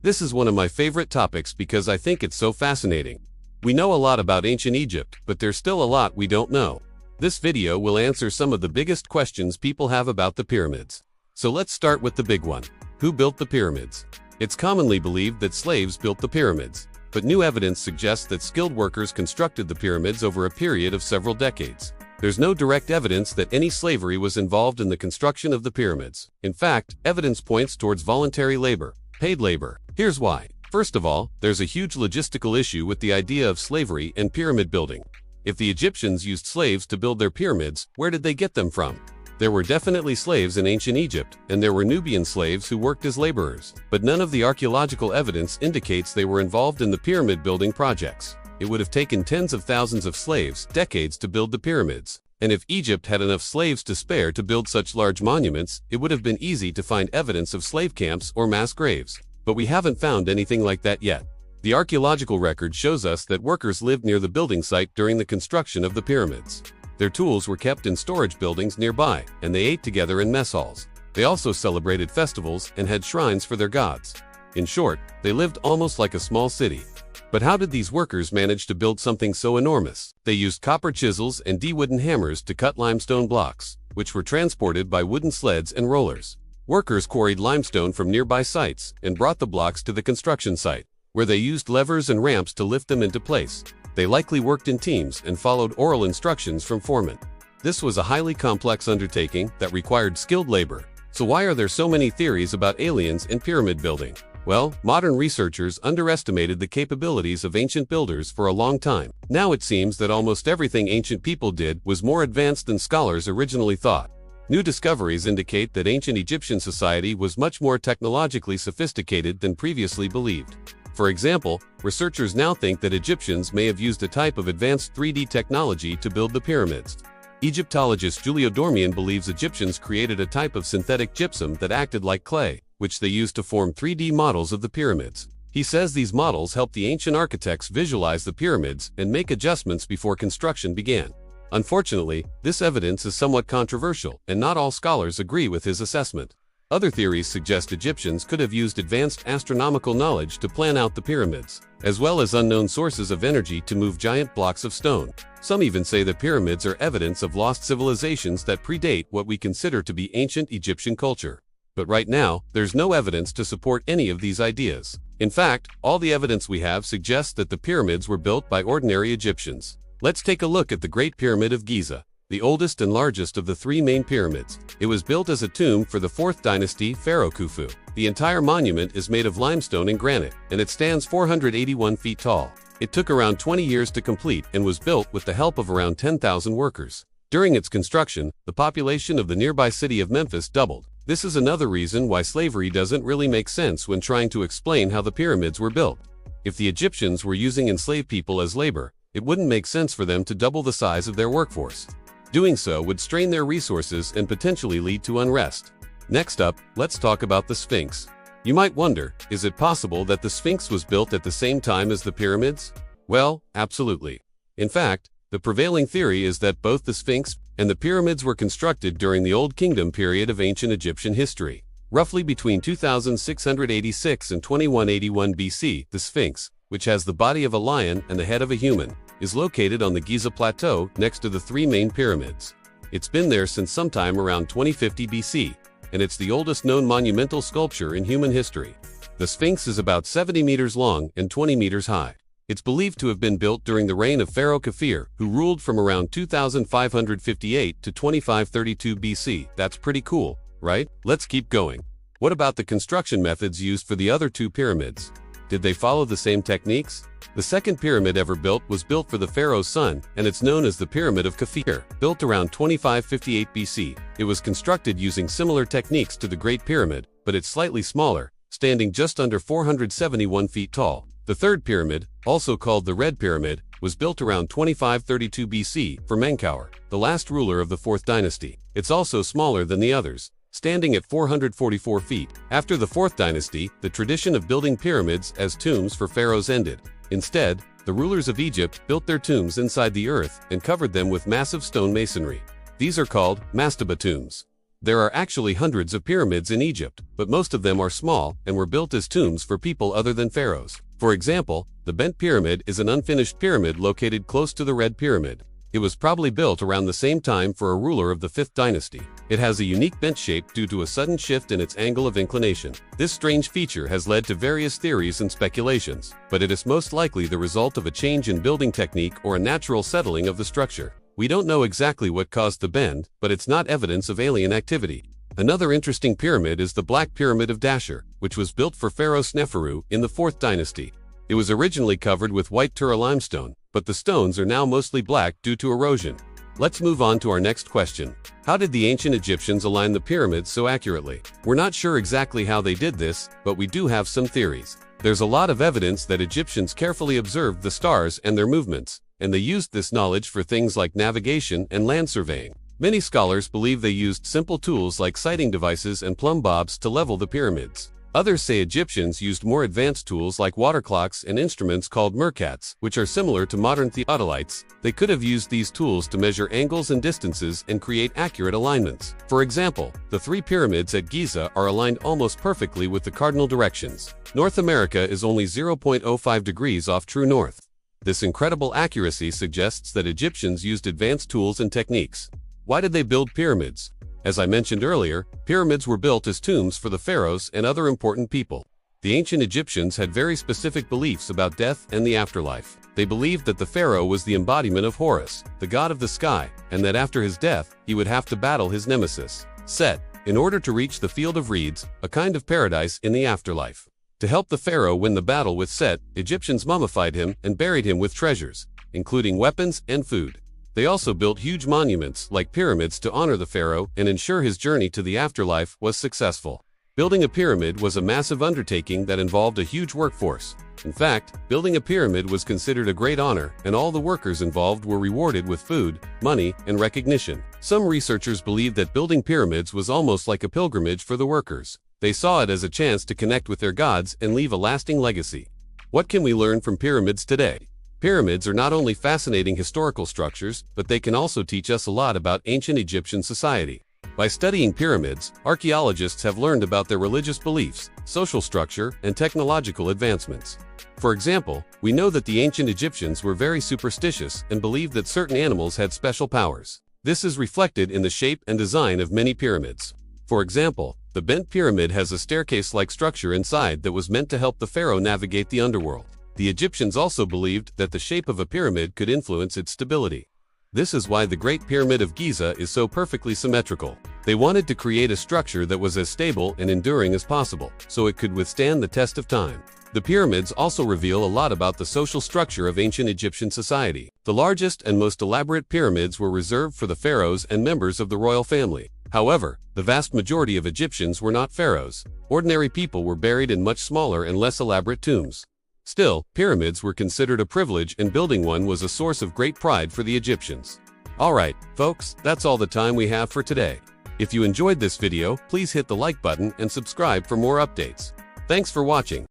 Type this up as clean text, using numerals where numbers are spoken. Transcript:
This is one of my favorite topics because I think it's so fascinating. We know a lot about ancient Egypt, but there's still a lot we don't know. This video will answer some of the biggest questions people have about the pyramids. So let's start with the big one. Who built the pyramids? It's commonly believed that slaves built the pyramids, but new evidence suggests that skilled workers constructed the pyramids over a period of several decades. There's no direct evidence that any slavery was involved in the construction of the pyramids. In fact, evidence points towards voluntary labor, paid labor. Here's why. First of all, there's a huge logistical issue with the idea of slavery and pyramid building. If the Egyptians used slaves to build their pyramids, where did they get them from? There were definitely slaves in ancient Egypt, and there were Nubian slaves who worked as laborers, but none of the archaeological evidence indicates they were involved in the pyramid building projects. It would have taken tens of thousands of slaves, decades to build the pyramids. And if Egypt had enough slaves to spare to build such large monuments, it would have been easy to find evidence of slave camps or mass graves. But we haven't found anything like that yet. The archaeological record shows us that workers lived near the building site during the construction of the pyramids. Their tools were kept in storage buildings nearby, and they ate together in mess halls. They also celebrated festivals and had shrines for their gods. In short, they lived almost like a small city. But how did these workers manage to build something so enormous? They used copper chisels and wooden hammers to cut limestone blocks, which were transported by wooden sleds and rollers. Workers quarried limestone from nearby sites and brought the blocks to the construction site, where they used levers and ramps to lift them into place. They likely worked in teams and followed oral instructions from foremen. This was a highly complex undertaking that required skilled labor. So why are there so many theories about aliens and pyramid building? Well, modern researchers underestimated the capabilities of ancient builders for a long time. Now it seems that almost everything ancient people did was more advanced than scholars originally thought. New discoveries indicate that ancient Egyptian society was much more technologically sophisticated than previously believed. For example, researchers now think that Egyptians may have used a type of advanced 3D technology to build the pyramids. Egyptologist Giulio Dormian believes Egyptians created a type of synthetic gypsum that acted like clay, which they used to form 3D models of the pyramids. He says these models helped the ancient architects visualize the pyramids and make adjustments before construction began. Unfortunately, this evidence is somewhat controversial, and not all scholars agree with his assessment. Other theories suggest Egyptians could have used advanced astronomical knowledge to plan out the pyramids, as well as unknown sources of energy to move giant blocks of stone. Some even say the pyramids are evidence of lost civilizations that predate what we consider to be ancient Egyptian culture. But right now, there's no evidence to support any of these ideas. In fact, all the evidence we have suggests that the pyramids were built by ordinary Egyptians. Let's take a look at the Great Pyramid of Giza, the oldest and largest of the three main pyramids. It was built as a tomb for the 4th dynasty pharaoh Khufu. The entire monument is made of limestone and granite, and it stands 481 feet tall. It took around 20 years to complete and was built with the help of around 10,000 workers. During its construction, the population of the nearby city of Memphis doubled. This is another reason why slavery doesn't really make sense when trying to explain how the pyramids were built. If the Egyptians were using enslaved people as labor, it wouldn't make sense for them to double the size of their workforce. Doing so would strain their resources and potentially lead to unrest. Next up, let's talk about the Sphinx. You might wonder, is it possible that the Sphinx was built at the same time as the pyramids? Well, absolutely. In fact, the prevailing theory is that both the Sphinx and the pyramids were constructed during the Old Kingdom period of ancient Egyptian history. Roughly between 2686 and 2181 BC, the Sphinx, which has the body of a lion and the head of a human, is located on the Giza Plateau next to the three main pyramids. It's been there since sometime around 2050 BC, and it's the oldest known monumental sculpture in human history. The Sphinx is about 70 meters long and 20 meters high. It's believed to have been built during the reign of Pharaoh Kafir, who ruled from around 2558 to 2532 BC. That's pretty cool, right? Let's keep going. What about the construction methods used for the other two pyramids? Did they follow the same techniques? The second pyramid ever built was built for the pharaoh's son, and it's known as the Pyramid of Kafir. Built around 2558 BC, it was constructed using similar techniques to the Great Pyramid, but it's slightly smaller, standing just under 471 feet tall. The third pyramid, also called the Red Pyramid, was built around 2532 BC for Menkaure, the last ruler of the 4th dynasty. It's also smaller than the others, standing at 444 feet. After the 4th dynasty, the tradition of building pyramids as tombs for pharaohs ended. Instead, the rulers of Egypt built their tombs inside the earth and covered them with massive stone masonry. These are called mastaba tombs. There are actually hundreds of pyramids in Egypt, but most of them are small and were built as tombs for people other than pharaohs. For example, the Bent Pyramid is an unfinished pyramid located close to the Red Pyramid. It was probably built around the same time for a ruler of the 5th dynasty. It has a unique bent shape due to a sudden shift in its angle of inclination. This strange feature has led to various theories and speculations, but it is most likely the result of a change in building technique or a natural settling of the structure. We don't know exactly what caused the bend, but it's not evidence of alien activity. Another interesting pyramid is the Black Pyramid of Dashur, which was built for Pharaoh Sneferu in the 4th dynasty. It was originally covered with white Tura limestone, but the stones are now mostly black due to erosion. Let's move on to our next question. How did the ancient Egyptians align the pyramids so accurately? We're not sure exactly how they did this, but we do have some theories. There's a lot of evidence that Egyptians carefully observed the stars and their movements, and they used this knowledge for things like navigation and land surveying. Many scholars believe they used simple tools like sighting devices and plumb bobs to level the pyramids. Others say Egyptians used more advanced tools like water clocks and instruments called merkats, which are similar to modern theodolites. They could have used these tools to measure angles and distances and create accurate alignments. For example, the 3 pyramids at Giza are aligned almost perfectly with the cardinal directions. North America is only 0.05 degrees off true north. This incredible accuracy suggests that Egyptians used advanced tools and techniques. Why did they build pyramids? As I mentioned earlier, pyramids were built as tombs for the pharaohs and other important people. The ancient Egyptians had very specific beliefs about death and the afterlife. They believed that the pharaoh was the embodiment of Horus, the god of the sky, and that after his death, he would have to battle his nemesis, Set, in order to reach the field of reeds, a kind of paradise in the afterlife. To help the pharaoh win the battle with Set, Egyptians mummified him and buried him with treasures, including weapons and food. They also built huge monuments, like pyramids, to honor the pharaoh and ensure his journey to the afterlife was successful. Building a pyramid was a massive undertaking that involved a huge workforce. In fact, building a pyramid was considered a great honor, and all the workers involved were rewarded with food, money, and recognition. Some researchers believe that building pyramids was almost like a pilgrimage for the workers. They saw it as a chance to connect with their gods and leave a lasting legacy. What can we learn from pyramids today? Pyramids are not only fascinating historical structures, but they can also teach us a lot about ancient Egyptian society. By studying pyramids, archaeologists have learned about their religious beliefs, social structure, and technological advancements. For example, we know that the ancient Egyptians were very superstitious and believed that certain animals had special powers. This is reflected in the shape and design of many pyramids. For example, the Bent Pyramid has a staircase-like structure inside that was meant to help the pharaoh navigate the underworld. The Egyptians also believed that the shape of a pyramid could influence its stability. This is why the Great Pyramid of Giza is so perfectly symmetrical. They wanted to create a structure that was as stable and enduring as possible, so it could withstand the test of time. The pyramids also reveal a lot about the social structure of ancient Egyptian society. The largest and most elaborate pyramids were reserved for the pharaohs and members of the royal family. However, the vast majority of Egyptians were not pharaohs. Ordinary people were buried in much smaller and less elaborate tombs. Still, pyramids were considered a privilege, and building one was a source of great pride for the Egyptians. Alright, folks, that's all the time we have for today. If you enjoyed this video, please hit the like button and subscribe for more updates. Thanks for watching.